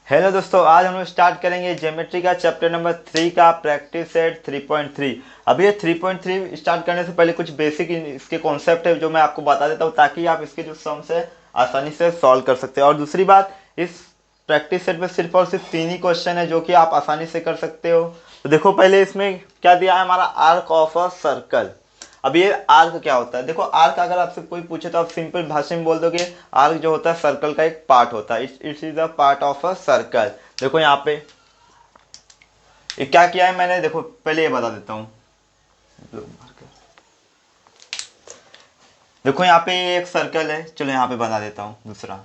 Hello दोस्तों, आज हम लोग स्टार्ट करेंगे ज्योमेट्री का चैप्टर नंबर 3 का प्रैक्टिस सेट 3.3। अब ये 3.3 स्टार्ट करने से पहले कुछ बेसिक इसके कॉन्सेप्ट है जो मैं आपको बता देता हूँ, ताकि आप इसके जो सम्स है आसानी से सॉल्व कर सकते हैं। और दूसरी बात, इस प्रैक्टिस सेट में सिर्फ और सिर्फ 3 ही क्वेश्चन है जो कि आप आसानी से कर सकते हो। तो देखो, पहले इसमें क्या दिया है, हमारा आर्क ऑफ अ सर्कल। अब ये आर्क क्या होता है, देखो आर्क अगर आपसे कोई पूछे तो आप सिंपल भाषा में बोल दोगे आर्क जो होता है सर्कल का एक पार्ट होता है। It's is a part of a circle. देखो यहाँ पे ये क्या किया है मैंने, देखो पहले ये बता देता हूँ। देखो यहाँ पे ये एक सर्कल है, चलो यहाँ पे बना देता हूँ दूसरा।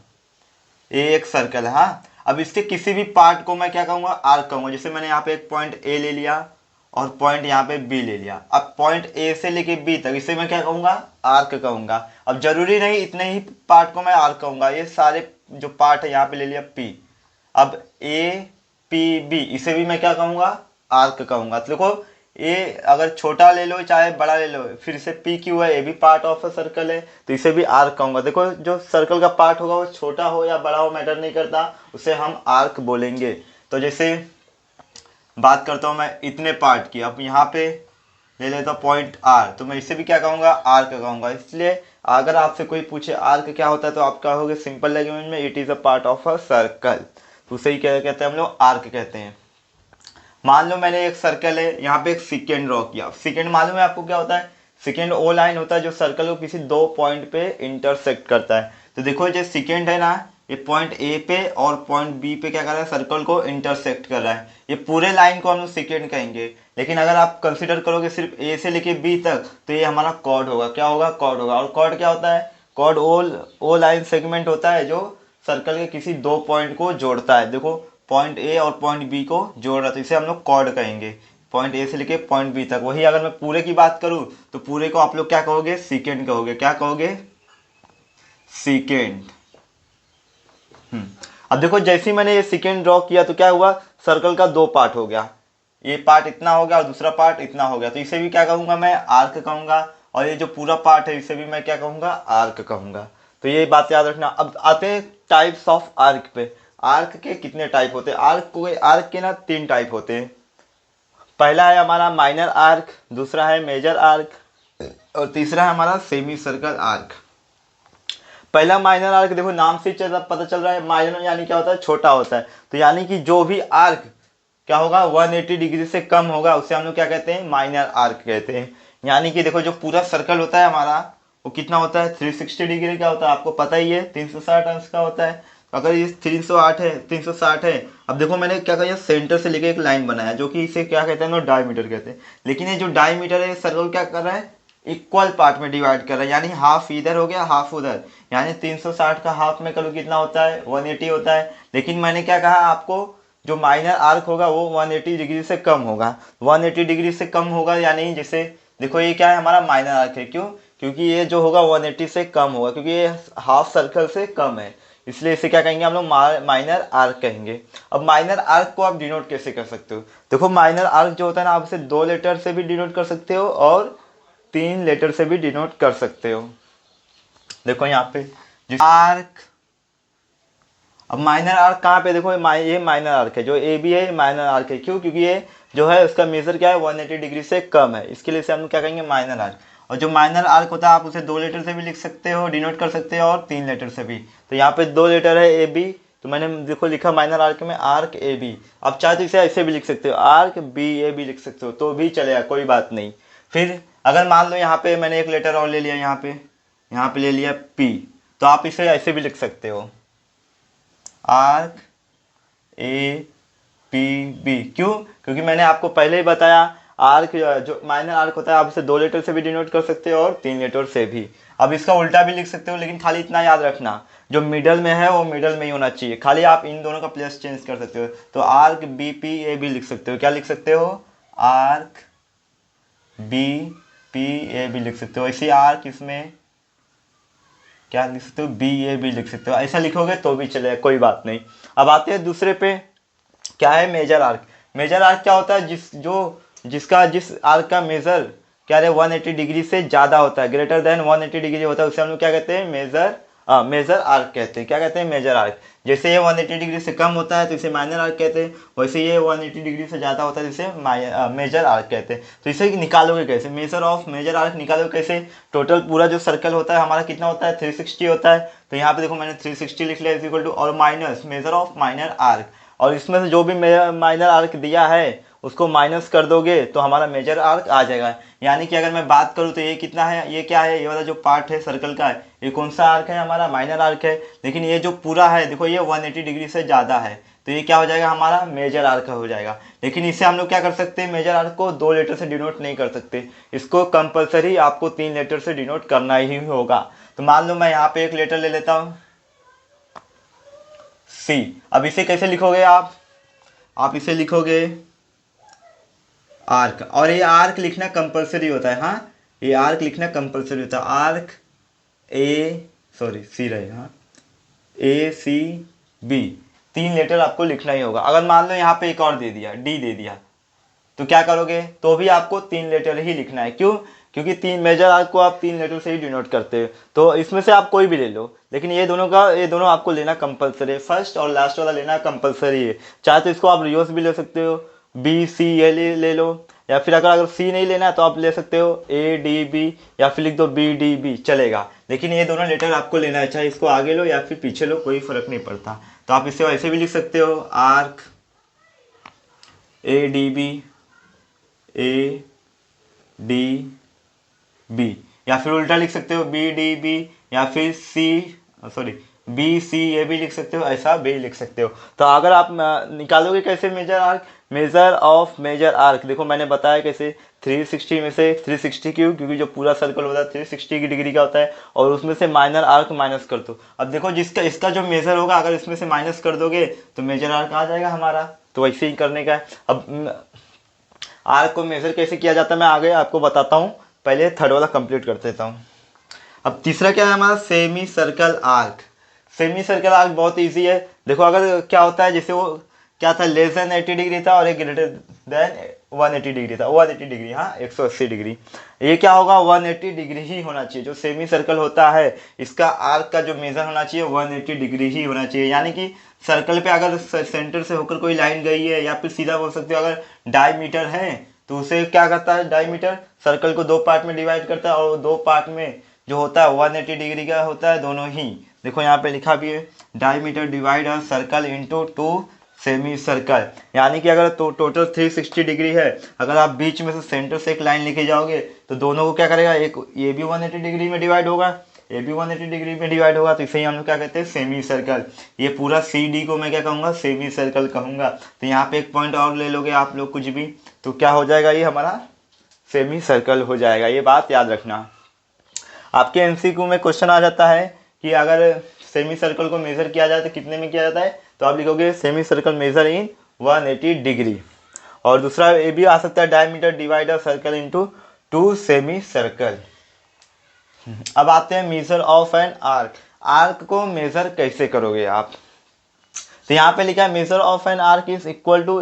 ये एक सर्कल है, हाँ। अब इसके किसी भी पार्ट को मैं क्या कहूँगा, आर्क कहूँगा। जैसे मैंने यहाँ पे एक पॉइंट ए ले लिया और पॉइंट यहाँ पे बी ले लिया। अब पॉइंट ए से लेके बी तक इसे मैं क्या कहूँगा, आर्क कहूँगा। अब जरूरी नहीं इतने ही पार्ट को मैं आर्क कहूँगा, ये सारे जो पार्ट है यहाँ पे ले लिया पी। अब ए पी बी इसे भी मैं क्या कहूँगा, आर्क कहूँगा। तो देखो ये अगर छोटा ले लो चाहे बड़ा ले लो, फिर से पी क्यू है, ये भी पार्ट ऑफ अ सर्कल है, तो इसे भी आर्क कहूँगा। देखो जो सर्कल का पार्ट होगा वो छोटा हो या बड़ा हो मैटर नहीं करता, उसे हम आर्क बोलेंगे। तो जैसे बात करता हूँ मैं इतने पार्ट की, अब यहाँ पे ले लेता हूँ पॉइंट आर, तो मैं इसे भी क्या कहूँगा, आर्क कहूँगा। इसलिए अगर आपसे कोई पूछे आर्क क्या होता है तो आप कहोगे सिंपल लैंग्वेज में it is a part of a circle. तो उसे ही क्या कहते हैं हम लोग, आर्क कहते हैं। मान लो मैंने एक सर्कल है, यहाँ पे एक सेकेंड ड्रॉ किया। सेकेंड मालूम है आपको क्या होता है, सेकेंड ओ लाइन होता है जो सर्कल को किसी दो पॉइंट पे इंटरसेक्ट करता है। तो देखो जो सेकेंड है ना, ये पॉइंट ए पे और पॉइंट बी पे क्या कर रहा है, सर्कल को इंटरसेक्ट कर रहा है। ये पूरे लाइन को हम लोग सेकेंड कहेंगे। लेकिन अगर आप कंसिडर करोगे सिर्फ ए से लेके बी तक, तो ये हमारा कॉर्ड होगा। क्या होगा, कॉर्ड होगा। और कॉर्ड क्या होता है, कॉर्ड ओ लाइन सेगमेंट होता है जो सर्कल के किसी दो पॉइंट को जोड़ता है। देखो पॉइंट ए और पॉइंट बी को जोड़ रहा है, तो इसे हम लोग कॉर्ड कहेंगे। पॉइंट ए से लेके पॉइंट बी तक। वही अगर मैं पूरे की बात करूँ तो पूरे को आप लोग क्या कहोगे, सीकेंड कहोगे। क्या कहोगे, सीकेंड। अब देखो जैसे ही मैंने ये सीकेंड ड्रॉ किया तो क्या हुआ, सर्कल का दो पार्ट हो गया। ये पार्ट इतना हो गया और दूसरा पार्ट इतना हो गया, तो इसे भी क्या कहूंगा, मैं आर्क कहूंगा। और ये जो पूरा पार्ट है इसे भी मैं क्या कहूंगा, आर्क कहूंगा। तो ये बात याद रखना। अब आते हैं टाइप्स ऑफ आर्क पे। आर्क के कितने टाइप होते हैं, आर्क के ना तीन टाइप होते हैं। पहला है हमारा माइनर आर्क, दूसरा है मेजर आर्क और तीसरा है हमारा सेमी सर्कल आर्क। पहला माइनर आर्क, देखो नाम से पता चल रहा है, माइनर यानी क्या होता है, छोटा होता है। तो यानी कि जो भी आर्क क्या होगा 180 डिग्री से कम होगा उसे हम लोग क्या कहते हैं, माइनर आर्क कहते हैं। यानी कि देखो जो पूरा सर्कल होता है हमारा वो कितना होता है, 360 डिग्री का होता है। आपको पता ही है 360 अंश का होता है। तो अगर ये 308 है, 360 है। अब देखो मैंने क्या किया, सेंटर से लेके एक लाइन बनाया जो कि इसे क्या कहते हैं ना, डायमीटर कहते हैं। लेकिन ये जो डायमीटर है सर्कल क्या कर रहा है, इक्वल पार्ट में डिवाइड कर रहा है। यानी हाफ इधर हो गया हाफ उधर। यानी 360 का हाफ में करो कितना होता है, 180 होता है। लेकिन मैंने क्या कहा आपको, जो माइनर आर्क होगा वो 180 डिग्री से कम होगा। 180 डिग्री से कम होगा यानी जैसे देखो ये क्या है, हमारा माइनर आर्क है। क्यों, क्योंकि ये जो होगा 180 से कम होगा, क्योंकि ये हाफ सर्कल से कम है। इसलिए इसे क्या कहेंगे हम लोग, माइनर आर्क कहेंगे। अब माइनर आर्क को आप डिनोट कैसे कर सकते हो, देखो माइनर आर्क जो होता है ना, आप इसे 2 लेटर से भी डिनोट कर सकते हो और 3 लेटर से भी डिनोट कर सकते हो। देखो यहाँ पे आर्क, अब माइनर आर्क कहाँ पे, देखो ये माइनर आर्क है, जो ए बी है माइनर आर्क है। क्यों, क्योंकि ये जो है उसका मेजर क्या है, 180 डिग्री से कम है। इसके लिए से हम लोग क्या कहेंगे, माइनर आर्क। और जो माइनर आर्क होता है आप उसे 2 लेटर से भी लिख सकते हो, डिनोट कर सकते हो, और 3 लेटर से भी। तो यहाँ पे 2 लेटर है ए बी, तो मैंने देखो लिखा माइनर आर्क में आर्क ए बी। अब चाहे तो इसे ऐसे भी लिख सकते हो, आर्क बी ए बी लिख सकते हो, तो भी चलेगा, कोई बात नहीं। फिर अगर मान लो यहाँ पे मैंने एक लेटर और ले लिया, यहाँ पे ले लिया पी, तो आप इसे ऐसे भी लिख सकते हो, आर्क ए पी बी। क्यों, क्योंकि मैंने आपको पहले ही बताया आर्क जो माइनर आर्क होता है आप इसे 2 लेटर से भी डिनोट कर सकते हो और 3 लेटर से भी। अब इसका उल्टा भी लिख सकते हो, लेकिन खाली इतना याद रखना जो मिडल में है वो मिडल में ही होना चाहिए। खाली आप इन दोनों का प्लेस चेंज कर सकते हो। तो आर्क बी पी ए भी लिख सकते हो। क्या लिख सकते हो, आर्क बी पी ए भी लिख सकते हो। इसी आर्क इसमें क्या लिख सकते हो, बी ए भी लिख सकते हो। ऐसा लिखोगे तो भी चलेगा, कोई बात नहीं। अब आते हैं दूसरे पे, क्या है मेजर आर्क। मेजर आर्क क्या होता है, जिस आर्क का मेजर क्या है 180 डिग्री से ज़्यादा होता है, ग्रेटर देन 180 डिग्री होता है, उसे हम लोग क्या कहते हैं, मेजर मेजर आर्क कहते हैं। क्या कहते हैं? Major arc. जैसे ये 180 डिग्री से कम होता है तो इसे माइनर आर्क कहते हैं, वैसे ये 180 डिग्री से ज़्यादा होता है जिसे मेजर आर्क कहते हैं। तो इसे निकालोगे कैसे? मेजर ऑफ मेजर आर्क निकालोगे कैसे? टोटल पूरा जो सर्कल होता है हमारा कितना होता है? 360 होता है। तो यहाँ पे देखो मैंने 360 लिख लिया, इज इक्वल टू, और minus measure of minor arc, और इसमें से जो भी माइनर आर्क दिया है उसको माइनस कर दोगे तो हमारा मेजर आर्क आ जाएगा। यानी कि अगर मैं बात करूँ तो ये कितना है, ये क्या है, ये वाला जो पार्ट है सर्कल का है, ये कौन सा आर्क है? हमारा माइनर आर्क है। लेकिन ये जो पूरा है देखो ये 180 डिग्री से ज़्यादा है, तो ये क्या हो जाएगा? हमारा मेजर आर्क हो जाएगा। लेकिन इससे हम लोग क्या कर सकते हैं? मेजर आर्क को 2 लेटर से डिनोट नहीं कर सकते, इसको कंपलसरी आपको 3 लेटर से डिनोट करना ही होगा। तो मान लो मैं यहाँ पे एक लेटर ले लेता हूँ, सी। अब इसे कैसे लिखोगे आप इसे लिखोगे आर्क, और ये आर्क लिखना कंपलसरी होता है। हाँ, ये आर्क लिखना कंपलसरी होता है। आर्क सी रहे, हाँ, ACB, 3 लेटर आपको लिखना ही होगा। अगर मान लो यहाँ पे एक और दे दिया, D दे दिया, तो क्या करोगे? तो भी आपको 3 लेटर ही लिखना है। क्यों? क्योंकि 3 मेजर आर्क को आप 3 लेटर से ही डिनोट करते हो। तो इसमें से आप कोई भी ले लो, लेकिन ये दोनों आपको लेना कंपलसरी है। फर्स्ट और लास्ट वाला लेना कंपलसरी है। चाहे तो इसको आप रिवर्स भी ले सकते हो, BC ये ले लो, या फिर अगर C नहीं लेना है तो आप ले सकते हो ADB, या फिर लिख दो BDB, चलेगा। लेकिन ये दोनों लेटर आपको लेना है, चाहे इसको आगे लो या फिर पीछे लो, कोई फर्क नहीं पड़ता। तो आप इसे ऐसे भी लिख सकते हो, आर्क ADB ADB, या फिर उल्टा लिख सकते हो BDB, या फिर BC ये भी लिख सकते हो, ऐसा भी लिख सकते हो। तो अगर आप निकालोगे कैसे major arc? Major of major arc देखो मैंने बताया कैसे, 360 में से 360 क्यों? क्योंकि जो पूरा सर्कल होता है 360 की डिग्री का होता है, और उसमें से माइनर आर्क माइनस कर दो। अब देखो जिसका इसका जो मेजर होगा अगर इसमें से माइनस कर दोगे तो मेजर आर्क आ जाएगा हमारा। तो वैसे ही करने का है। अब आर्क को मेजर कैसे किया जाता है मैं आगे आपको बताता हूँ, पहले थर्ड वाला कंप्लीट कर देता हूँ। अब तीसरा क्या है हमारा? Semi circle arc. Semi circle arc बहुत इजी है। देखो अगर क्या होता है, जैसे वो क्या था, लेस देन 80 डिग्री था और एक ग्रेटर देन 180 डिग्री था, 180 डिग्री, हाँ 180 डिग्री। ये क्या होगा? 180 डिग्री ही होना चाहिए। जो सेमी सर्कल होता है इसका आर्क का जो मेजर होना चाहिए 180 डिग्री ही होना चाहिए। यानी कि सर्कल पे अगर सेंटर से होकर कोई लाइन गई है, या फिर सीधा बोल सकते हो अगर डायमीटर है तो उसे क्या करता है? डायमीटर सर्कल को 2 पार्ट में डिवाइड करता है, और 2 पार्ट में जो होता है 180 डिग्री का होता है दोनों ही। देखो यहाँ पे लिखा भी है, diameter divide a circle into 2 semi circle. यानी कि अगर तो टोटल 360 डिग्री है, अगर आप बीच में से सेंटर से एक लाइन लेके जाओगे तो दोनों को क्या करेगा? एक ये भी 180 डिग्री में डिवाइड होगा, ये भी 180 डिग्री में डिवाइड होगा, तो इसे ही हम लोग क्या कहते हैं? Semi circle. ये पूरा CD को मैं क्या कहूँगा? सेमी सर्कल कहूँगा। तो यहाँ पे एक पॉइंट और ले लोगे आप लोग कुछ भी, तो क्या हो जाएगा? ये हमारा सेमी सर्कल हो जाएगा। ये बात याद रखना। आपके MCQ में क्वेश्चन आ जाता है कि अगर सेमी सर्कल को मेजर किया जाए तो कितने में किया जाता है, तो आप लिखोगे semi circle measure in 180 degree. और दूसरा ये भी आ सकता है, diameter divide circle into 2 semi circle. अब आते हैं measure of an arc. Arc को मेजर कैसे करोगे आप? तो यहाँ पे लिखा है measure of an arc is equal to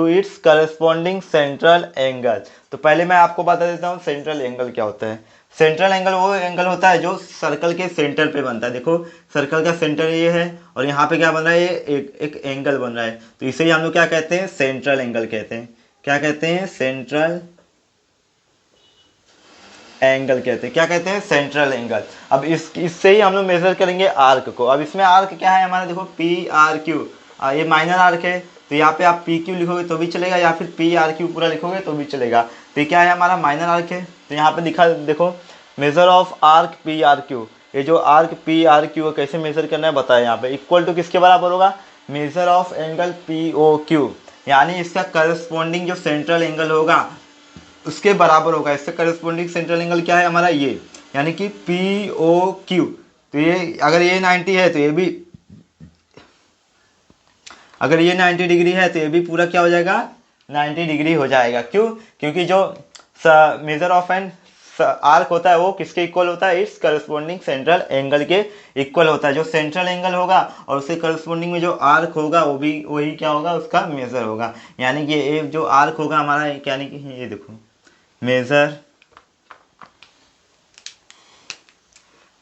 its corresponding central angle. तो पहले मैं आपको बता देता हूँ सेंट्रल एंगल क्या होता है। सेंट्रल एंगल वो एंगल होता है जो सर्कल के सेंटर पे बनता है। देखो सर्कल का सेंटर ये है, और यहाँ पे क्या बन रहा है? ये एक एंगल बन रहा है, तो इसे ही हम लोग क्या कहते हैं? सेंट्रल एंगल कहते हैं। क्या कहते हैं? सेंट्रल एंगल कहते हैं। क्या कहते हैं? Central angle. अब इससे ही हम लोग मेजर करेंगे आर्क को। अब इसमें आर्क क्या है हमारा? देखो PRQ, ये माइनर आर्क है, तो यहाँ पे आप PQ लिखोगे तो भी चलेगा, या फिर PRQ पूरा लिखोगे तो भी चलेगा। तो ये क्या है? हमारा माइनर आर्क है। तो यहाँ पे दिखा देखो, मेजर ऑफ आर्क PRQ। ये जो आर्क PRQ कैसे मेजर करना है बताया यहाँ पे। इक्वल टू किसके बराबर होगा? Measure of angle POQ। यानी इसका करस्पॉन्डिंग जो सेंट्रल एंगल होगा उसके बराबर होगा। इससे करस्पॉन्डिंग सेंट्रल एंगल क्या है हमारा? ये, यानी कि POQ। तो ये अगर ये 90 है तो ये भी, अगर ये 90 डिग्री है तो ये भी पूरा क्या हो जाएगा? 90 डिग्री हो जाएगा। क्यों? क्योंकि जो मेजर ऑफ एन आर्क होता है वो किसके इक्वल होता है? इट्स करस्पॉन्डिंग सेंट्रल एंगल के इक्वल होता है। जो सेंट्रल एंगल होगा और उसके करस्पॉन्डिंग में जो आर्क होगा वो भी वही क्या होगा? उसका मेजर होगा। यानी कि ये जो आर्क होगा हमारा, यानी कि ये देखो, मेजर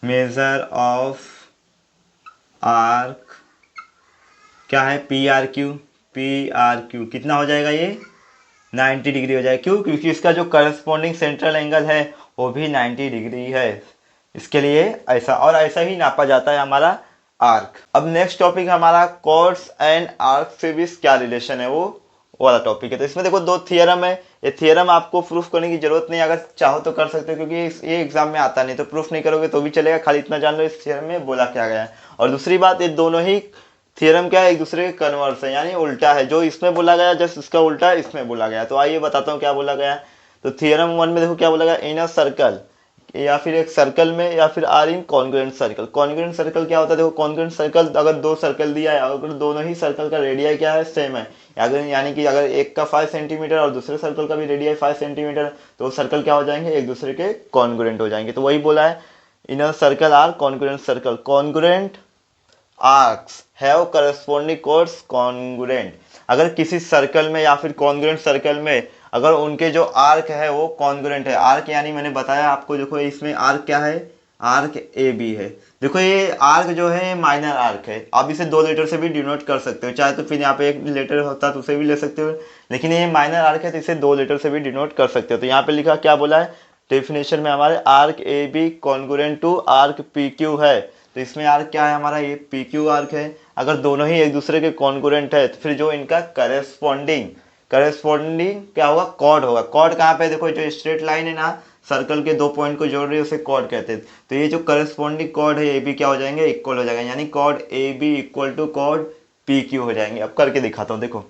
मेजर ऑफ आर्क क्या है, पी आर क्यू कितना हो जाएगा ये 90 डिग्री हो जाएगा। क्यों? क्योंकि इसका जो करस्पॉन्डिंग सेंट्रल एंगल है वो भी 90 डिग्री है। इसके लिए ऐसा और ऐसा ही नापा जाता है हमारा आर्क। अब नेक्स्ट टॉपिक हमारा कॉर्ड्स एंड आर्क से भी क्या रिलेशन है वो वाला टॉपिक है। तो इसमें देखो दो थियरम है, ये थियरम आपको प्रूफ करने की जरूरत नहीं, अगर चाहो तो कर सकते हो क्योंकि ये एग्जाम में आता नहीं, तो प्रूफ नहीं करोगे तो भी चलेगा, खाली इतना जान लो इस थियरम में बोला क्या गया है। और दूसरी बात, ये दोनों ही थियरम क्या है, एक दूसरे के कन्वर्स है, यानी उल्टा है, जो इसमें बोला गया जस्ट उसका उल्टा इसमें बोला गया। तो आइए बताता हूँ क्या बोला गया। तो थियरम 1 में देखो क्या बोला गया, इन अ सर्कल या फिर एक सर्कल में या फिर are in congruent circle. Congruent circle क्या होता है, देखो कॉन्ग्रुएंट सर्कल अगर दो सर्कल दिया है, अगर दोनों ही सर्कल का रेडिया क्या है सेम है, अगर यानी कि अगर एक का 5 सेंटीमीटर और दूसरे सर्कल का भी रेडिया 5 सेंटीमीटर, तो वो सर्कल क्या हो जाएंगे, एक दूसरे के कॉन्ग्रुएंट हो जाएंगे। तो वही बोला है, in a circle or congruent circle, congruent arcs have corresponding chords congruent. अगर किसी सर्कल में या फिर कॉन्ग्रुएंट सर्कल में अगर उनके जो आर्क है वो कॉन्ग्रुएंट है, आर्क यानी मैंने बताया आपको, देखो इसमें आर्क क्या है, आर्क ए बी है। देखो ये आर्क जो है माइनर आर्क है, आप इसे 2 लेटर से भी डिनोट कर सकते हो, चाहे तो फिर यहाँ पे एक लेटर होता तो उसे भी ले सकते हो, लेकिन ये माइनर आर्क है तो इसे 2 लेटर से भी डिनोट कर सकते हो। तो यहाँ पे लिखा क्या बोला है डेफिनेशन में हमारे, arc A B congruent to arc P Q है। तो इसमें आर्क क्या है हमारा, ये पी क्यू आर्क है। अगर दोनों ही एक दूसरे के कॉन्ग्रुएंट है तो फिर जो इनका करेस्पॉन्डिंग क्या होगा, कॉर्ड होगा। कॉर्ड कहाँ पे, देखो जो स्ट्रेट लाइन है ना, सर्कल के 2 पॉइंट को जोड़ रही है उसे कॉर्ड कहते हैं। तो ये जो करस्पॉन्डिंग कॉर्ड है ये भी क्या हो जाएंगे, इक्वल हो जाएगा, यानी chord A B equal to chord P Q हो जाएंगे। अब करके दिखाता हूँ, देखो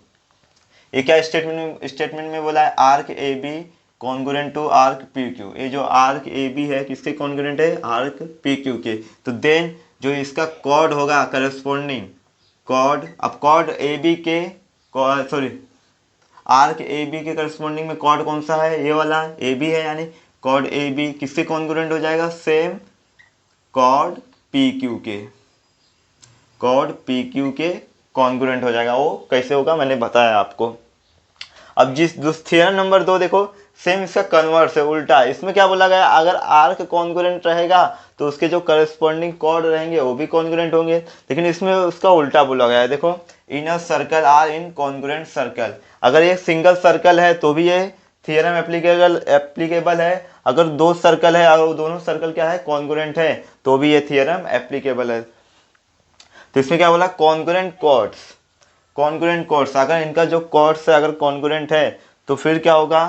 ये क्या स्टेटमेंट में बोला है, arc A B congruent to arc P Q. ये जो आर्क ए बी है किसके कॉन्ग्रुएंट है, आर्क पी क्यू के। तो देन जो इसका कॉर्ड होगा करस्पॉन्डिंग कॉर्ड, अब कॉर्ड ए बी के सॉरी आर्क ए बी के करस्पॉन्डिंग में कॉर्ड कौन सा है, ये वाला ए बी है, यानी कॉर्ड ए बी किसके कॉन्ग्रुएंट हो जाएगा, सेम कॉर्ड पी क्यू के, कॉर्ड पी क्यू के कॉन्ग्रुएंट हो जाएगा। वो कैसे होगा मैंने बताया आपको। अब जिस थियरम नंबर 2 देखो सेम इसका कन्वर्स है, उल्टा है। इसमें क्या बोला गया, अगर आर्क कॉन्ग्रुएंट रहेगा तो उसके जो करस्पॉन्डिंग कॉर्ड रहेंगे वो भी कॉन्ग्रुएंट होंगे, लेकिन इसमें उसका उल्टा बोला गया है। देखो in a circle or in congruent circle, अगर ये सिंगल सर्कल है तो भी ये थियरम एप्लीकेबल है, अगर 2 सर्कल है और दोनों सर्कल क्या है कॉन्ग्रुएंट है तो भी ये थियरम एप्लीकेबल है। तो इसमें क्या बोला, कॉन्ग्रुएंट कॉर्ड्स अगर इनका जो कॉर्ड्स है अगर कॉन्ग्रुएंट है तो फिर क्या होगा,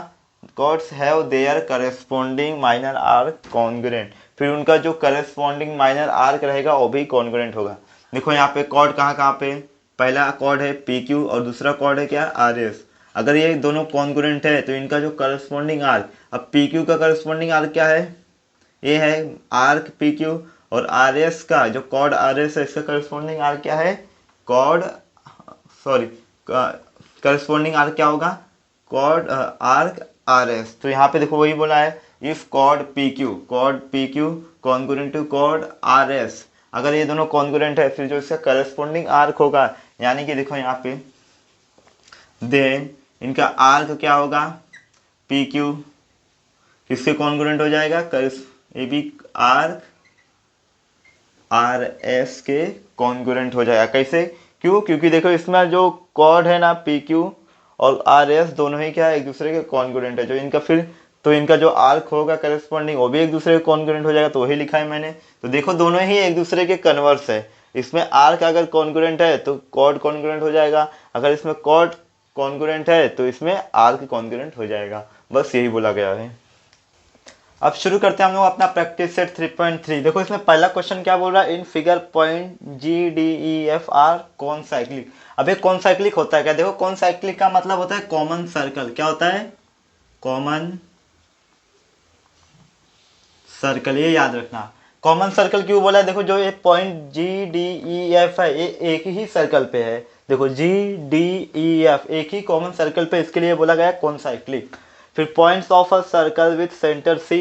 chords have their corresponding minor arc congruent, फिर उनका जो करस्पॉन्डिंग माइनर आर्क रहेगा वो भी कॉन्ग्रुएंट होगा। देखो यहाँ पे कॉर्ड कहाँ पे, पहला कॉर्ड है पी क्यू और दूसरा कॉर्ड है क्या आर एस। अगर ये दोनों कॉन्ग्रुएंट है तो इनका जो करस्पॉन्डिंग आर्क, अब पी क्यू का करस्पॉन्डिंग आर्क क्या है, ये है आर्क पी क्यू, और आर एस का जो कॉर्ड आर एस है इसका करस्पॉन्डिंग आर्क क्या है, कॉर्ड सॉरी करस्पॉन्डिंग आर्क क्या होगा, कॉर्ड आर्क आर एस। तो यहाँ पे देखो वही बोला है, if chord P Q congruent to chord R S, अगर ये दोनों कॉन्ग्रुएंट है फिर जो इसका करस्पॉन्डिंग आर्क होगा, यानी कि देखो यहाँ पे देन इनका आर्क क्या होगा, पी क्यू किसके कॉन्ग्रुएंट हो जाएगा, A B arc R S के कॉन्ग्रुएंट हो जाएगा। कैसे, क्यों, क्योंकि देखो इसमें जो कॉर्ड है ना पी क्यू और आर एस दोनों ही क्या है एक दूसरे के कॉन्ग्रुएंट है, जो इनका फिर तो इनका जो आर्क होगा करस्पॉन्डिंग वो भी एक दूसरे के कॉन्ग्रुएंट हो जाएगा, तो वही लिखा है मैंने। तो देखो दोनों ही एक दूसरे के कन्वर्स है, इसमें आर्क अगर कॉन्ग्रुएंट है तो कॉर्ड कॉन्ग्रुएंट हो जाएगा, अगर इसमें कॉर्ड कॉन्ग्रुएंट है तो इसमें आर्क कॉन्ग्रुएंट हो जाएगा, बस यही बोला गया है। अब शुरू करते हैं हम लोग अपना प्रैक्टिस सेट 3.3। देखो इसमें पहला क्वेश्चन क्या बोल रहा है, in figure point G D E F R कौन साइक्लिक। अब ये कौन साइक्लिक होता है क्या, देखो कौन साइक्लिक का मतलब होता है कॉमन सर्कल, क्या होता है कॉमन सर्कल, ये याद रखना। कॉमन सर्कल क्यों बोला है, देखो जो ये point G D E F है ये एक ही सर्कल पे है, देखो जी डी ई एफ एक ही कॉमन सर्कल पे, इसके लिए बोला गया कौन साइक्लिक। फिर points of a circle with centre C,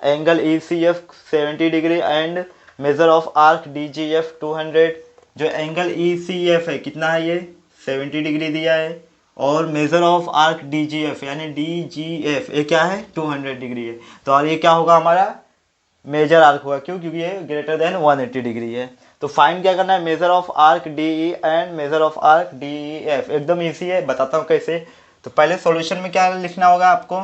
angle E C F 70 degree and measure of arc D G F 200। जो एंगल ई सी एफ है कितना है, ये 70 डिग्री दिया है, और major of arc D G F यानी डी जी एफ ये क्या है 200 डिग्री है। तो और ये क्या होगा हमारा मेजर आर्क होगा। क्यों? क्योंकि ये ग्रेटर देन 180 डिग्री है। तो फाइंड क्या करना है, measure of arc D E and measure of arc D E F. एकदम ईजी है, बताता हूँ कैसे। तो पहले सॉल्यूशन में क्या लिखना होगा आपको,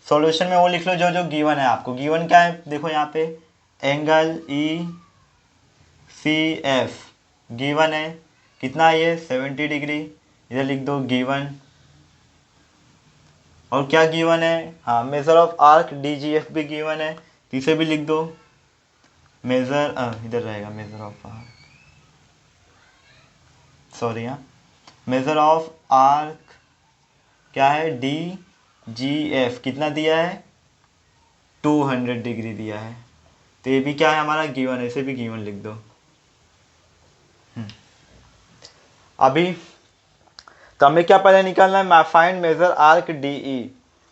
सॉल्यूशन में वो लिख लो जो जो गिवन है आपको। गिवन क्या है देखो यहाँ पे, angle E C F given है, कितना है ये 70 डिग्री, इधर लिख दो गिवन। और क्या गिवन है, हाँ major of arc D G F भी गिवन है, तो इसे भी लिख दो मेजर, इधर रहेगा मेजर ऑफ आर्क, सॉरी हाँ, मेजर ऑफ आर्क क्या है डी जी एफ, कितना दिया है 200 डिग्री दिया है। तो ये भी क्या है हमारा गिवन है, इसे भी गिवन लिख दो। अभी तो हमें क्या पहले निकालना है, find measure arc D E.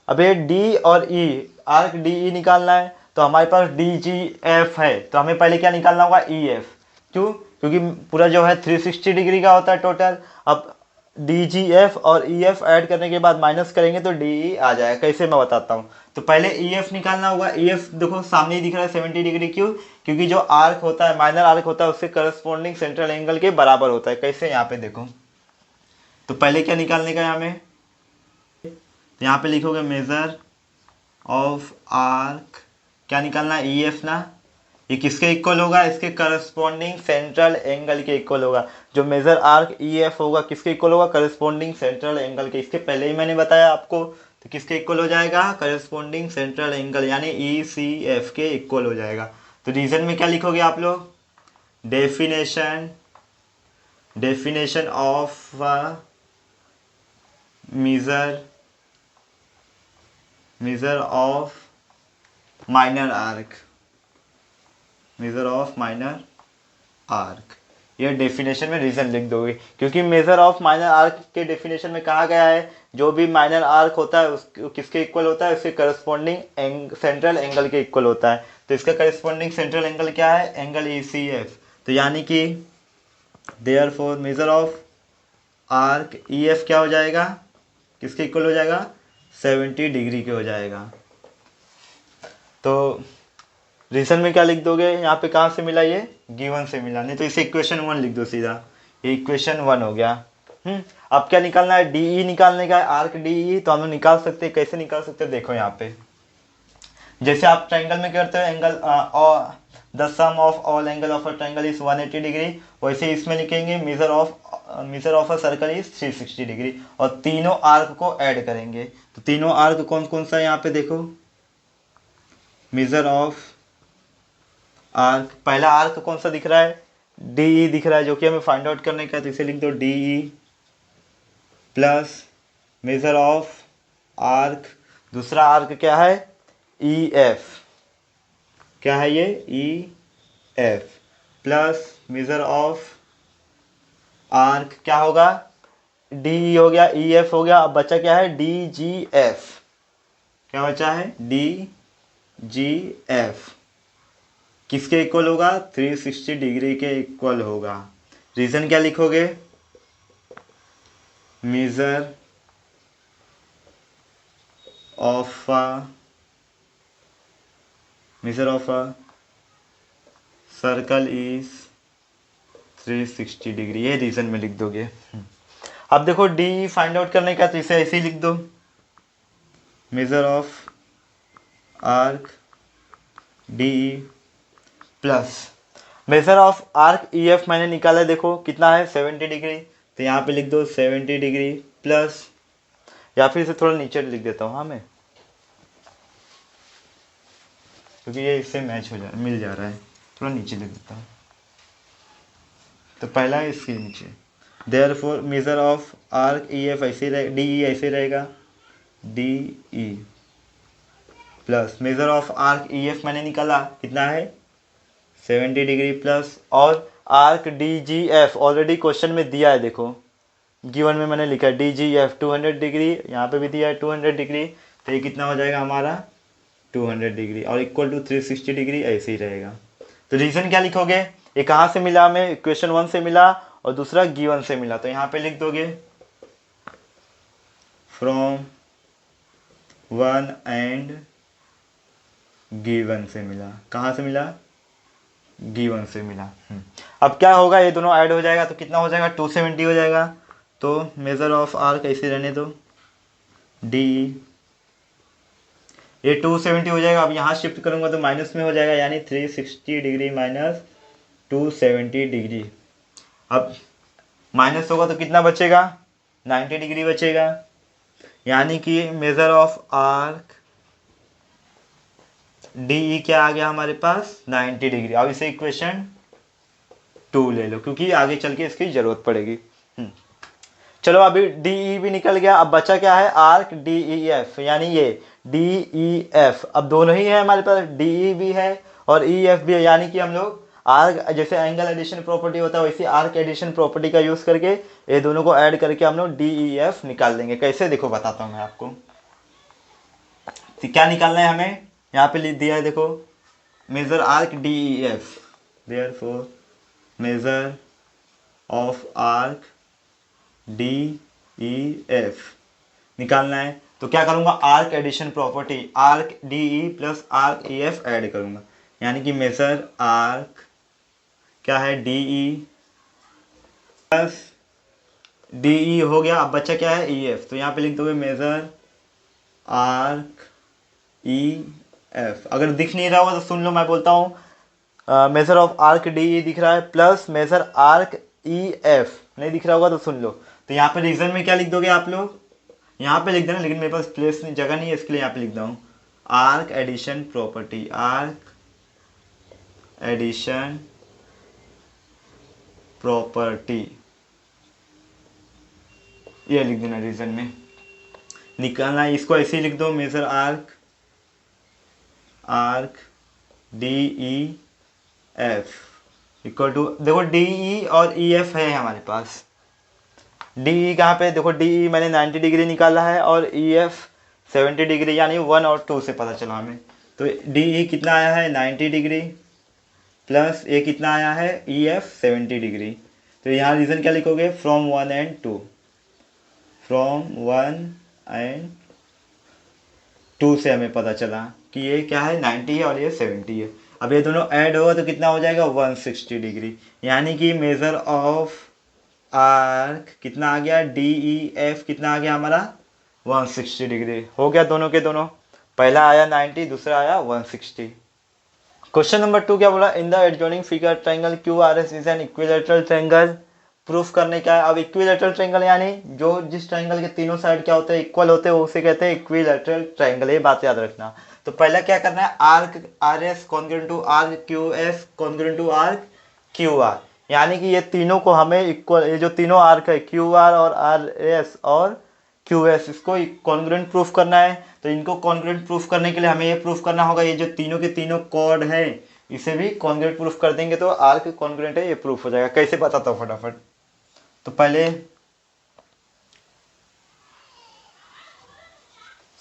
अब ये डी और ई, आर्क डी ई निकालना है, तो हमारे पास डी जी एफ है, तो हमें पहले क्या निकालना होगा ई एफ। क्यों? क्योंकि पूरा जो है 360 डिग्री का होता है टोटल। अब डी जी एफ और ई एफ ऐड करने के बाद माइनस करेंगे तो डी ई आ जाएगा। कैसे मैं बताता हूँ। तो पहले ई एफ निकालना होगा। ई एफ देखो सामने ही दिख रहा है 70 डिग्री। क्यों? क्योंकि जो आर्क होता है, माइनर आर्क होता है, उससे करस्पॉन्डिंग सेंट्रल एंगल के बराबर होता है। कैसे? यहाँ पे देखो, तो पहले क्या निकालने का है हमें, तो यहाँ पे लिखोगे मेजर ऑफ आर्क, क्या निकालना है ई एफ ना, ये किसके इक्वल होगा, इसके करस्पॉन्डिंग सेंट्रल एंगल के इक्वल होगा। जो मेजर आर्क ई एफ होगा किसके इक्वल होगा, करस्पॉन्डिंग सेंट्रल एंगल के। इसके पहले ही मैंने बताया आपको, तो किसके इक्वल हो जाएगा, करस्पॉन्डिंग सेंट्रल एंगल यानी ई सी एफ के इक्वल हो जाएगा। तो रीजन में क्या लिखोगे आप लोग, definition, definition of measure of minor arc, measure of minor arc, ये डेफिनेशन में रीजन लिख दोगे। क्योंकि मेजर ऑफ माइनर आर्क के डेफिनेशन में कहा गया है जो भी माइनर आर्क होता है उसके किसके इक्वल होता है, उसके करस्पॉन्डिंग सेंट्रल एंगल के इक्वल होता है। तो इसका करस्पॉन्डिंग सेंट्रल एंगल क्या है, एंगल ई सी एफ। तो यानी कि therefore measure of arc E F क्या हो जाएगा, किसके इक्वल हो जाएगा, 70 डिग्री के हो जाएगा। तो रीजन में क्या लिख दोगे, यहाँ पे कहाँ से मिला, ये गिवन से मिला, नहीं तो इसे इक्वेशन 1 लिख दो सीधा, ये इक्वेशन 1 हो गया। अब क्या निकालना है, डी ई निकालने का है, आर्क डी ई। तो हम लोग निकाल सकते हैं, कैसे निकाल सकते हैं देखो यहाँ पे, जैसे आप ट्रायंगल में करते हो angle the sum of all angle of a triangle is 180 degree, वैसे इसमें लिखेंगे measure of a circle is 360 degree, और तीनों आर्क को ऐड करेंगे। तो तीनों आर्क कौन कौन सा है यहाँ पे देखो, मेजर ऑफ आर्क, पहला आर्क कौन सा दिख रहा है, डी ई दिख रहा है, जो कि हमें फाइंड आउट करने का है। तो इसे लिख दो D E plus major of arc, दूसरा आर्क क्या है ई एफ, क्या है ये E F, plus major of arc क्या होगा, डी ई हो गया, ई एफ हो गया। अब बचा क्या है, डी जी एफ, क्या बचा है डी जी एफ, किसके इक्वल होगा, 360 डिग्री के इक्वल होगा। रीजन क्या लिखोगे, major of a circle is 360 degree, ये रीजन में लिख दोगे। अब देखो डी फाइंड आउट करने का, तो इसे ऐसे ही लिख दो, major of arc D plus major of arc E F मैंने निकाला है, देखो कितना है 70 डिग्री। तो यहाँ पे लिख दो 70 डिग्री प्लस, या फिर इसे थोड़ा नीचे लिख देता हूँ हाँ मैं, क्योंकि ये इससे मैच हो जा मिल जा रहा है, थोड़ा नीचे लिख देता हूँ। तो पहला है इसके नीचे, therefore measure of arc E F ऐसे रहेगा, डी ई ऐसे रहेगा, D E plus major of arc E F मैंने निकाला कितना है 70 डिग्री प्लस, और arc D G F already question में दिया है, देखो गिवन में मैंने लिखा है डी जी एफ 200 डिग्री, यहाँ पे भी दिया है 200 डिग्री। तो ये कितना हो जाएगा हमारा 200 डिग्री, और इक्वल टू 360 डिग्री ऐसे ही रहेगा। तो रीजन क्या लिखोगे, ये कहाँ से मिला हमें, इक्वेशन 1 से मिला, और दूसरा गिवन से मिला। तो यहाँ पे लिख दोगे फ्रॉम 1 एंड गिवन से मिला। कहाँ से मिला? गिवन से मिला। अब क्या होगा, ये दोनों ऐड हो जाएगा तो कितना हो जाएगा? 270 हो जाएगा। तो मेजर ऑफ आर्क ऐसे रहने दो, डी, ये 270 हो जाएगा। अब यहाँ शिफ्ट करूँगा तो माइनस में हो जाएगा, यानी 360 डिग्री माइनस 270 डिग्री। अब माइनस होगा तो कितना बचेगा? 90 डिग्री बचेगा। यानी कि मेजर ऑफ आर्क डी क्या आ गया हमारे पास? 90 डिग्री। अब इसे इक्वेशन 2 ले लो, क्योंकि आगे चल के इसकी जरूरत पड़ेगी। चलो अभी डी ई भी निकल गया। अब बचा क्या है? आर्क डी ई एफ, यानी ये डी ई एफ। अब दोनों ही है हमारे पास, डी ई भी है और ई एफ भी है। यानी कि हम लोग आर्क, जैसे एंगल एडिशन प्रॉपर्टी होता है वैसे आर्क एडिशन प्रॉपर्टी का यूज करके ये दोनों को ऐड करके हम लोग डी ई एफ निकाल देंगे। कैसे? देखो बताता हूँ मैं आपको। क्या निकालना है हमें? यहाँ पे लिख दिया है, देखो, measure arc D E F, therefore measure of arc D E F निकालना है। तो क्या करूंगा? Arc addition property, arc D E plus arc E F add करूंगा। यानी कि मेजर आर्क क्या है? D E plus D E हो गया। अब बच्चा क्या है? E F. तो यहाँ पे लिख दोगे मेजर आर्क ई एफ। अगर दिख नहीं रहा होगा तो सुन लो, मैं बोलता हूँ। Measure of arc D E दिख रहा है, plus measure arc E F नहीं दिख रहा होगा तो सुन लो। तो यहाँ पे रीजन में क्या लिख दोगे आप लोग? यहाँ पे लिख देना, लेकिन मेरे पास प्लेस नहीं, जगह नहीं है, इसके लिए यहाँ पे लिख दूँ arc addition property, arc addition property, ये लिख देना रीजन में। निकालना है इसको ऐसे ही लिख दो, measure arc arc D E F equal to, देखो डी ई और ई एफ है हमारे पास। डी ई कहाँ पे? देखो डी ई मैंने 90 डिग्री निकाला है और ई एफ 70 डिग्री, यानी 1 और 2 से पता चला हमें। तो डी ई कितना आया है? 90 डिग्री प्लस ये कितना आया है? E F 70 degree. तो यहाँ रीज़न क्या लिखोगे? फ्रॉम 1 एंड 2, फ्रॉम 1 एंड 2 से हमें पता चला कि ये क्या है? 90 है और ये 70 है। अब ये दोनों ऐड होगा तो कितना हो जाएगा? 160 डिग्री। यानी कि मेजर ऑफ आर्क कितना आ गया? डी ई एफ कितना आ गया हमारा? 160 डिग्री। हो गया दोनों के दोनों, पहला आया 90, दूसरा आया 160। क्वेश्चन नंबर 2 क्या बोला? In the adjoining figure triangle Q R S is an equilateral triangle. Proof करने का है। अब इक्विलैटरल ट्रायंगल यानी जो जिस ट्रायंगल के तीनों साइड क्या होते हैं? इक्वल होते हैं, उसे कहते हैं इक्विलैटरल ट्रायंगल। ये बात याद रखना। तो पहला क्या करना है? Arc R S congruent to arc Q S congruent to arc Q R, यानी कि ये तीनों को हमें इक्वल, ये जो तीनों आर्क है क्यू आर और आर एस और क्यू एस, इसको कॉन्ग्रुएंट प्रूफ करना है। तो इनको कॉन्ग्रुएंट प्रूफ करने के लिए हमें ये प्रूफ करना होगा, ये जो तीनों के तीनों कॉर्ड है इसे भी कॉन्ग्रुएंट प्रूफ कर देंगे तो आर्क कॉन्ग्रुएंट है, ये प्रूफ हो जाएगा। कैसे बताता हूँ फटाफट। तो पहले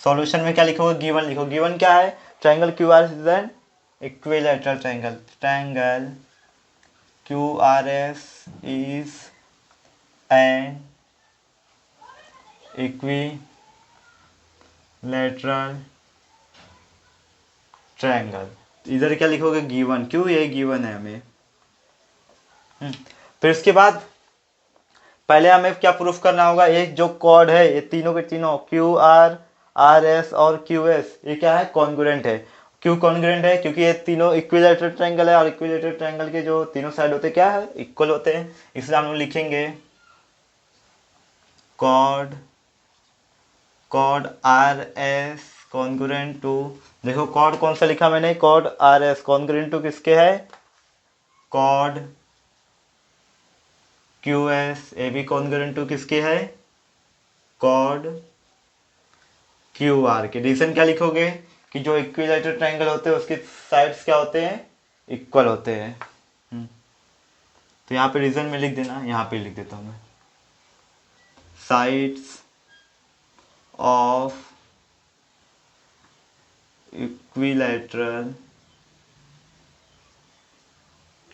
सॉल्यूशन में क्या लिखोगे? गिवन लिखो। गिवन क्या है? Triangle Q R is an equilateral triangle, triangle Q R S is an equilateral triangle. इधर क्या लिखोगे? गिवन। क्यों? ये गिवन है हमें। फिर इसके बाद पहले हमें क्या प्रूफ करना होगा? ये जो कॉर्ड है, ये तीनों के तीनों क्यू आर, आर एस और क्यू एस, ये क्या है? कॉन्ग्रुएंट है। क्यों कॉन्ग्रुएंट है? क्योंकि ये तीनों इक्विलैटरल ट्रायंगल है और इक्विलैटरल ट्रायंगल के जो तीनों साइड होते हैं क्या है? इक्वल होते हैं। इसलिए हम लोग लिखेंगे chord, chord R S congruent to, देखो कॉर्ड कौन सा लिखा मैंने? Chord R S congruent to किसके है? Cord Q S. ए भी कॉन्ग्रुएंट टू किसके है? कॉर्ड क्यू आर के। रीजन क्या लिखोगे? कि जो इक्विलैटरल ट्रायंगल होते हैं उसके साइड्स क्या होते हैं? इक्वल होते हैं। तो यहाँ पे रीजन में लिख देना, यहाँ पे लिख देता हूँ मैं, sides of equilateral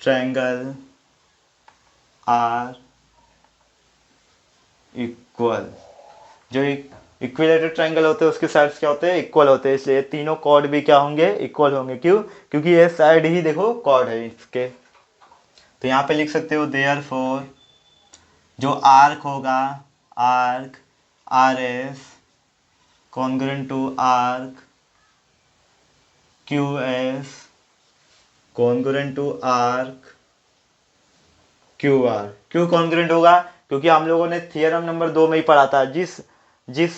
triangle are equal. जो इक्विलेटरल ट्रायंगल होते हैं उसके साइड्स क्या होते हैं, इक्वल होते हैं, इसलिए तीनों कॉर्ड भी क्या होंगे, इक्वल होंगे। क्यों? क्योंकि ये साइड ही देखो कॉर्ड है इसके। तो यहाँ पे लिख सकते हो देयरफॉर जो आर्क होगा, arc R S congruent to arc Q S congruent to arc Q R. क्यों कॉन्ग्रुएंट होगा? क्योंकि हम लोगों ने थियरम नंबर 2 में ही पढ़ा था, जिस जिस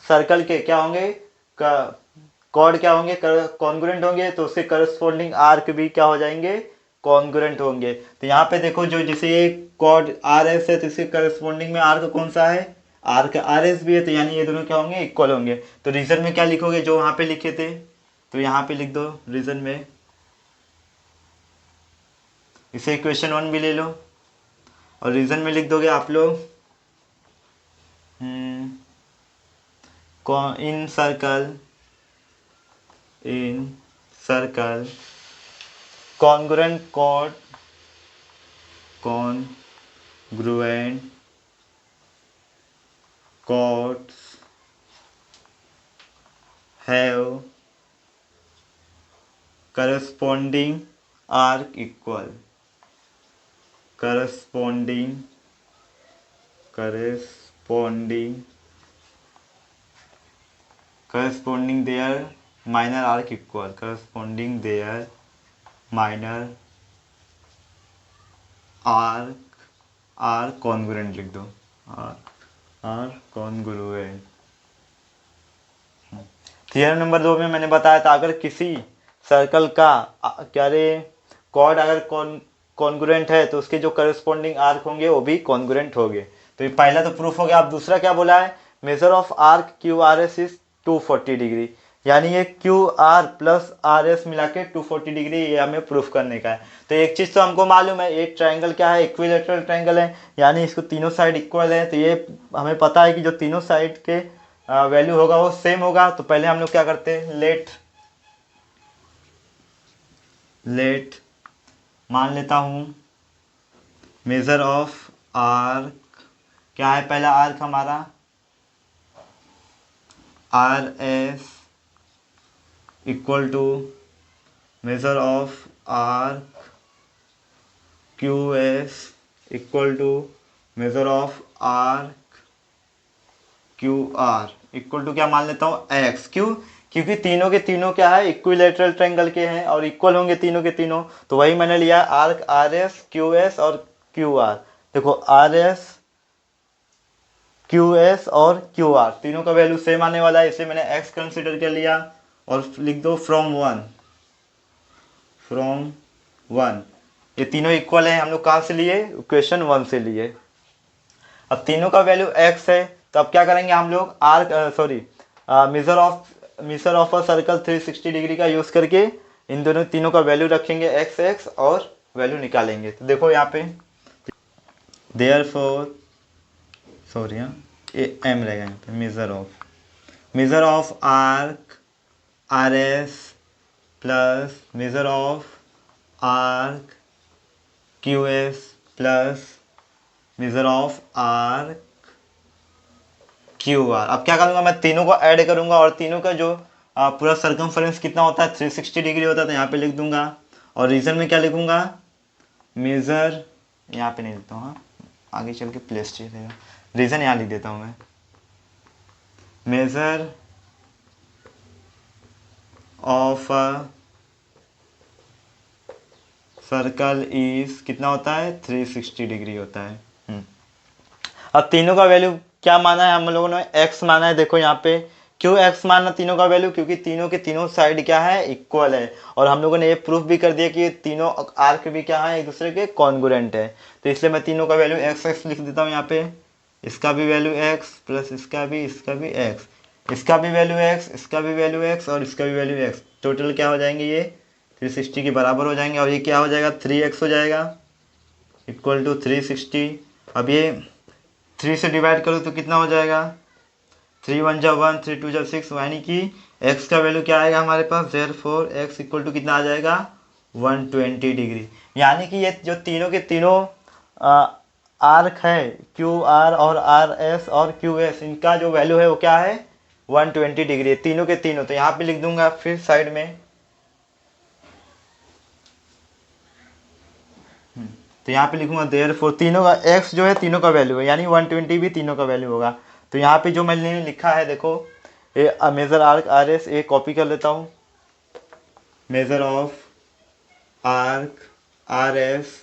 सर्कल के क्या होंगे, कॉर्ड क्या होंगे, कॉन्ग्रुएंट होंगे, तो उसके करस्पॉन्डिंग आर्क भी क्या हो जाएंगे, कॉन्ग्रुएंट होंगे। तो यहाँ पे देखो जो जैसे ये कॉर्ड आर एस है तो इसके करस्पॉन्डिंग में आर्क कौन सा है, आर्क आर एस भी है, तो यानी ये दोनों क्या होंगे, इक्वल होंगे। तो रीजन में क्या लिखोगे, जो वहाँ पे लिखे थे, तो यहाँ पे लिख दो रीजन में, इसे इक्वेशन 1 भी ले लो और रीजन में लिख दोगे आप लोग इन circle congruent chord congruent chords have corresponding arc equal, corresponding their minor arc equal, corresponding their minor arc congruent लिख दो, arc congruent। थियरम नंबर 2 में मैंने बताया था अगर किसी सर्कल का क्या रे कॉर्ड अगर कॉन्ग्रुएंट है तो उसके जो करस्पॉन्डिंग आर्क होंगे वो भी कॉन्ग्रुएंट होंगे। तो ये पहला तो प्रूफ हो गया। अब दूसरा क्या बोला है, measure of arc Q R S is 240 degree, यानी ये Q R plus R S मिला के 240 डिग्री, ये हमें प्रूफ करने का है। तो एक चीज़ तो हमको मालूम है, एक ट्रायंगल क्या है, इक्विलेटरल ट्रायंगल है, यानी इसको तीनों साइड इक्वल है। तो ये हमें पता है कि जो तीनों साइड के वैल्यू होगा वो सेम होगा। तो पहले हम लोग क्या करते हैं, लेट मान लेता हूँ मेजर ऑफ आर्क क्या है, पहला आर्क हमारा R S equal to measure of arc Q S equal to measure of arc Q R equal to क्या मान लेता हूँ एक्स। क्यों? क्योंकि तीनों के तीनों क्या है, इक्विलेटरल ट्रायंगल के हैं और इक्वल होंगे तीनों के तीनों। तो वही मैंने लिया arc R S Q S और क्यू आर। देखो आर एस क्यू एस और क्यू आर तीनों का वैल्यू सेम आने वाला है, इसलिए मैंने एक्स कंसिडर कर लिया और लिख दो फ्रॉम वन। ये तीनों इक्वल है, हम लोग कहाँ से लिए, इक्वेशन 1 से लिए। अब तीनों का वैल्यू एक्स है, तो अब क्या करेंगे हम लोग, major of a circle 360 degree का यूज करके इन दोनों तीनों का वैल्यू रखेंगे एक्स और वैल्यू निकालेंगे। तो देखो यहाँ पे देयरफॉर सॉरी एम रहेगा यहाँ पे, major of arc R S plus major of arc Q S plus major of arc Q are. अब क्या करूँगा, मैं तीनों को ऐड करूँगा और तीनों का जो पूरा सर्कमफरेंस कितना होता है 360 डिग्री होता है, तो यहाँ पे लिख दूंगा। और रीजन में क्या लिखूँगा, मेजर, यहाँ पे नहीं लिखता हूँ, हाँ आगे चल के प्लेस चाहिए, रीजन यहाँ लिख देता हूँ मैं, मेजर ऑफ सर्कल इज कितना होता है 360 डिग्री होता है। अब तीनों का वैल्यू क्या माना है हम लोगों ने, x माना है। देखो यहाँ पे क्यों x माना तीनों का वैल्यू, क्योंकि तीनों के तीनों साइड क्या है, इक्वल है। और हम लोगों ने ये प्रूफ भी कर दिया कि तीनों आर्क भी क्या है, एक दूसरे के कॉन्ग्रुएंट है। तो इसलिए मैं तीनों का वैल्यू x लिख देता हूँ यहाँ पे, इसका भी वैल्यू x प्लस इसका भी x, इसका भी वैल्यू x, इसका भी वैल्यू x और इसका भी वैल्यू x। टोटल क्या हो जाएंगे, ये 360 के बराबर हो जाएंगे। और ये क्या हो जाएगा, 3x हो जाएगा इक्वल टू 360। अब ये 3 से डिवाइड करो तो कितना हो जाएगा, 3 1 जा 1, 3 2 जा 6, यानी कि x का वैल्यू क्या आएगा हमारे पास, देयरफॉर x इक्वल टू कितना आ जाएगा 120 डिग्री। यानी कि ये जो तीनों के तीनों आर्क है क्यू आर और आर एस और क्यू एस, इनका जो वैल्यू है वो क्या है 120 डिग्री है, तीनों के तीनों। तो यहाँ पे लिख दूंगा फिर साइड में, तो यहाँ पे लिखूंगा देयरफॉर, तीनों का एक्स जो है तीनों का वैल्यू है, यानी 120 भी तीनों का वैल्यू होगा। तो यहाँ पे जो मैंने लिखा है देखो, ये मेजर आर्क आर एस, ये कॉपी कर लेता हूँ, measure of arc R S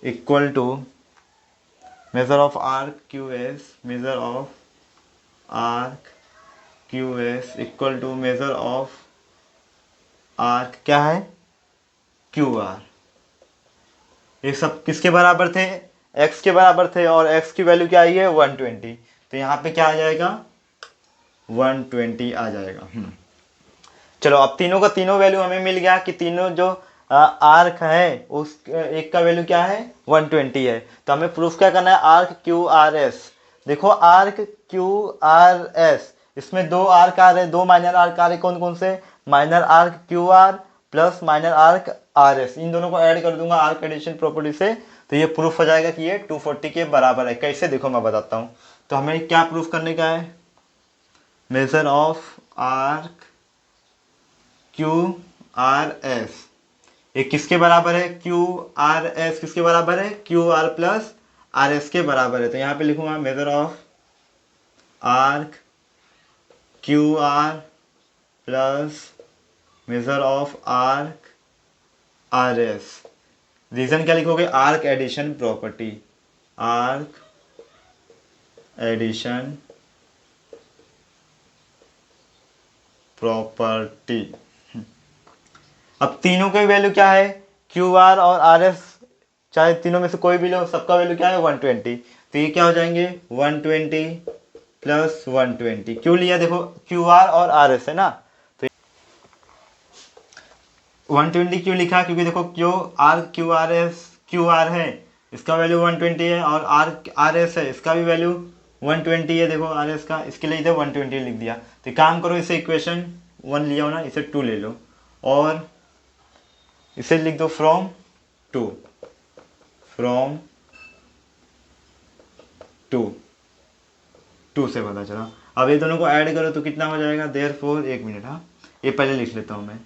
equal to measure of arc Q S, measure of arc Q S equal to measure of arc क्या है क्यू आर। ये सब किसके बराबर थे, एक्स के बराबर थे, और एक्स की वैल्यू क्या आई है 120, तो यहाँ पे क्या आ जाएगा 120 आ जाएगा। चलो अब तीनों का तीनों वैल्यू हमें मिल गया कि तीनों जो आर्क है उस एक का वैल्यू क्या है 120 है। तो हमें प्रूफ क्या करना है, आर्क क्यू आर एस। देखो आर्क क्यू आर एस, इसमें दो आर्क आ रहे, दो माइनर आर्क आ रहे, कौन कौन से, minor arc Q R plus minor arc R S, इन दोनों को ऐड कर दूंगा आर्क एडिशन प्रॉपर्टी से, तो ये प्रूफ हो जाएगा कि ये 240 के बराबर है। कैसे देखो मैं बताता हूँ। तो हमें क्या प्रूफ करने का है, measure of arc Q are S, ये किसके बराबर है, क्यू आर एस किसके बराबर है, Q R plus R S के बराबर है। तो यहाँ पे लिखूंगा measure of arc Q R plus major of arc R S. Reason क्या लिखोगे, arc addition property, arc addition property. अब तीनों का वैल्यू क्या है, क्यू आर और आर एस, चाहे तीनों में से कोई भी लो, सबका वैल्यू क्या है 120, तो ये क्या हो जाएंगे 120 प्लस 120। क्यों लिया, देखो क्यू आर और आर एस है ना, तो 120 क्यों लिखा, क्योंकि देखो Q R S, Q R है इसका वैल्यू 120 है, और आर आर एस है इसका भी वैल्यू 120 है, देखो आर एस का, इसके लिए इधर 120 लिख दिया। तो काम करो, इसे इक्वेशन 1 लिया हो ना, इसे 2 ले लो, और इसे लिख दो फ्रॉम 2, फ्रॉम 2 से पता चला। अब ये दोनों को ऐड करो तो कितना हो जाएगा, देयरफॉर, एक मिनट, हाँ ये पहले लिख लेता हूँ मैं,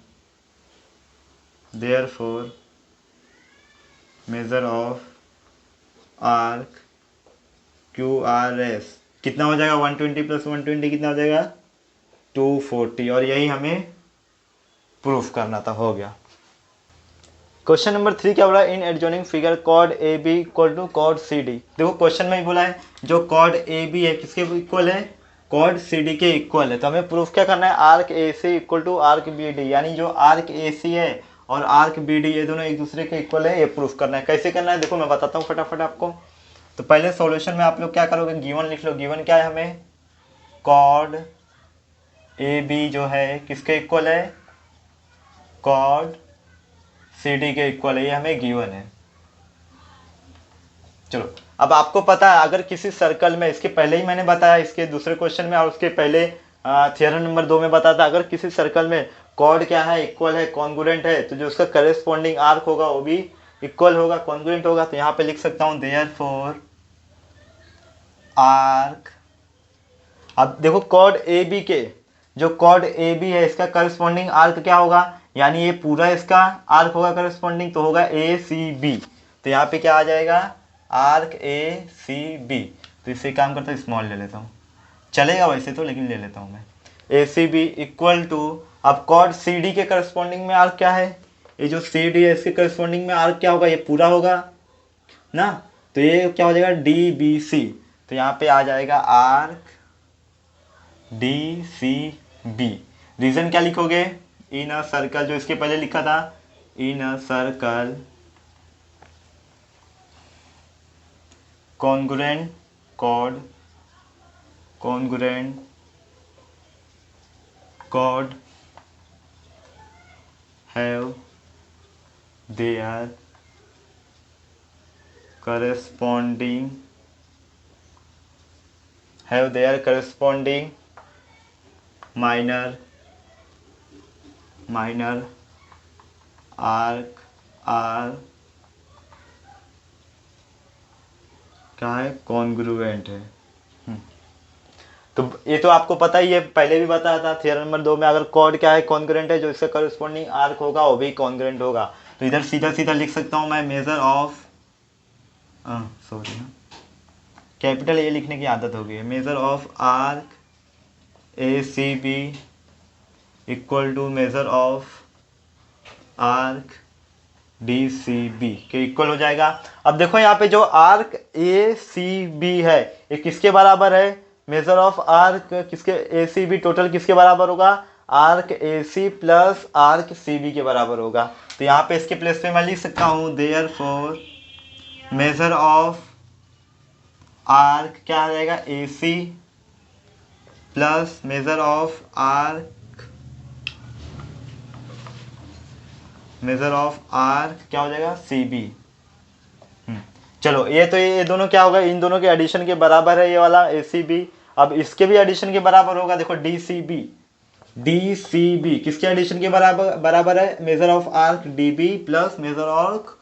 therefore measure of arc Q R S कितना हो जाएगा 120 प्लस 120 कितना हो जाएगा 240, और यही हमें प्रूफ करना था, हो गया। क्वेश्चन नंबर 3 क्या बोला, इन adjoining figure code A B equal to code C D. देखो क्वेश्चन में ही बोला है जो कॉड ए बी है किसके इक्वल है, कॉड सी डी के इक्वल है। तो हमें प्रूफ क्या करना है, arc A C equal to arc B D, यानी जो आर्क ए सी है और आर्क बी डी ये दोनों एक दूसरे के इक्वल है, ये प्रूफ करना है। कैसे करना है देखो मैं बताता हूँ फटाफट आपको। तो पहले सॉल्यूशन में आप लोग क्या करोगे, गिवन लिख लो, गिवन क्या है हमें, कॉड ए बी जो है किसके इक्वल है, कॉड सी डी के इक्वल है, ये हमें गिवन है। चलो अब आपको पता है अगर किसी सर्कल में, इसके पहले ही मैंने बताया इसके दूसरे क्वेश्चन में और उसके पहले थ्योरम नंबर 2 में बताया था, अगर किसी सर्कल में कॉर्ड क्या है, इक्वल है, कॉन्ग्रुएंट है, तो जो उसका करेस्पॉन्डिंग आर्क होगा वो भी इक्वल होगा, कॉन्ग्रुएंट होगा। तो यहाँ पे लिख सकता हूँ देयरफॉर आर्क, अब देखो कॉर्ड ए बी के, जो कॉर्ड ए बी है इसका करस्पॉन्डिंग आर्क क्या होगा, यानी ये पूरा इसका आर्क होगा करस्पॉन्डिंग, तो होगा ए सी बी। तो यहाँ पे क्या आ जाएगा, आर्क ए सी बी। तो इससे काम करता हूँ, स्मॉल ले लेता हूँ, चलेगा वैसे तो, लेकिन ले लेता हूँ मैं, ए सी बी इक्वल टू, अब कॉर्ड सी डी के करस्पॉन्डिंग में आर्क क्या है, ये जो सी डी है इसके करस्पॉन्डिंग में आर्क क्या होगा, ये पूरा होगा ना, तो ये क्या हो जाएगा डी बी सी। तो यहाँ पे आ जाएगा arc D C B. Reason क्या लिखोगे, इन अ सर्कल, जो इसके पहले लिखा था, in a circle congruent chord, congruent chord have their corresponding, have their corresponding minor arc are क्या है, कॉन्ग्रुएंट है। तो ये तो आपको पता ही है, पहले भी बताया था थ्योरम नंबर 2 में, अगर कॉर्ड क्या है, कॉन्ग्रुएंट है, जो इसका करस्पॉन्डिंग आर्क होगा वो भी कॉन्ग्रुएंट होगा। तो इधर सीधा सीधा लिख सकता हूँ मैं, measure of, sorry capital A लिखने की आदत हो गई है, measure of arc A C B equal to measure of arc D C B के इक्वल हो जाएगा। अब देखो यहाँ पे जो आर्क ए सी बी है ये किसके बराबर है, मेजर ऑफ आर्क किसके, ए सी बी टोटल किसके बराबर होगा, arc A C plus arc C B के बराबर होगा। तो यहाँ पे इसके प्लेस पे मैं लिख सकता हूँ देयरफॉर मेजर ऑफ आर्क क्या आ जाएगा, A C plus major of arc, major of arc क्या हो जाएगा, सी बी। चलो ये तो ये दोनों क्या होगा, इन दोनों के एडिशन के बराबर है ये वाला ए सी बी। अब इसके भी एडिशन के बराबर होगा, देखो D C B, D C B किसके एडिशन के बराबर है, measure of arc D B plus major of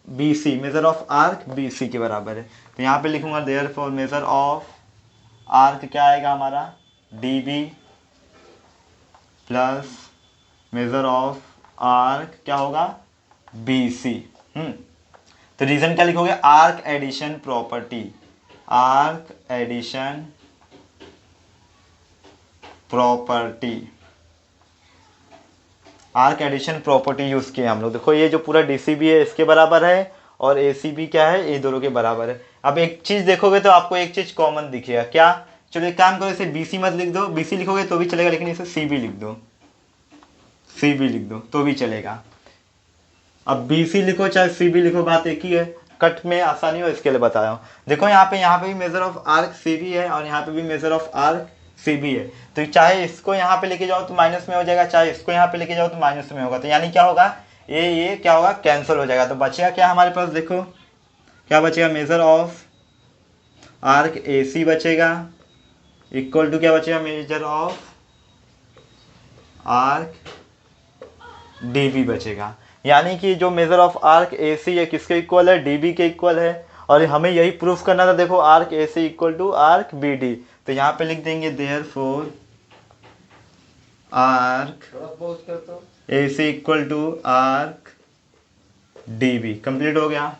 B C, measure of arc B C के बराबर है। तो यहाँ पे लिखूंगा देयरफॉर मेजर ऑफ आर्क क्या आएगा हमारा, D B plus major of arc क्या होगा, बी सी। तो रीजन क्या लिखोगे, arc addition property, arc addition property, arc addition property use किए हम लोग। देखो ये जो पूरा डीसीबी है इसके बराबर है और एसीबी क्या है, ये दोनों के बराबर है। अब एक चीज देखोगे तो आपको एक चीज कॉमन दिखेगा, क्या, चलो एक काम करो, इसे बीसी मत लिख दो, बीसी लिखोगे तो भी चलेगा, लेकिन इसे सीबी लिख दो, सीबी लिख दो तो भी चलेगा। अब बीसी लिखो चाहे सीबी लिखो बात एक ही है, कट में आसानी हो इसके लिए बताया हूँ। देखो यहाँ पे भी मेजर ऑफ आर्क सीबी है और यहाँ पे भी मेजर ऑफ आर्क सीबी है। तो चाहे इसको यहाँ पे लेके जाओ तो माइनस में हो जाएगा, चाहे इसको यहाँ पे लेके जाओ तो माइनस में होगा। तो यानी क्या होगा, ये क्या होगा, कैंसिल हो जाएगा। तो बचेगा क्या हमारे पास, देखो क्या बचेगा, measure of arc A C बचेगा इक्वल टू क्या बचेगा, measure of arc D B बचेगा। यानी कि जो measure of arc A C है किसके इक्वल है, डी बी के इक्वल है। और हमें यही प्रूफ करना था, देखो arc A C equal to arc B D. तो यहाँ पे लिख देंगे therefore arc A C equal to arc D B. Complete हो गया।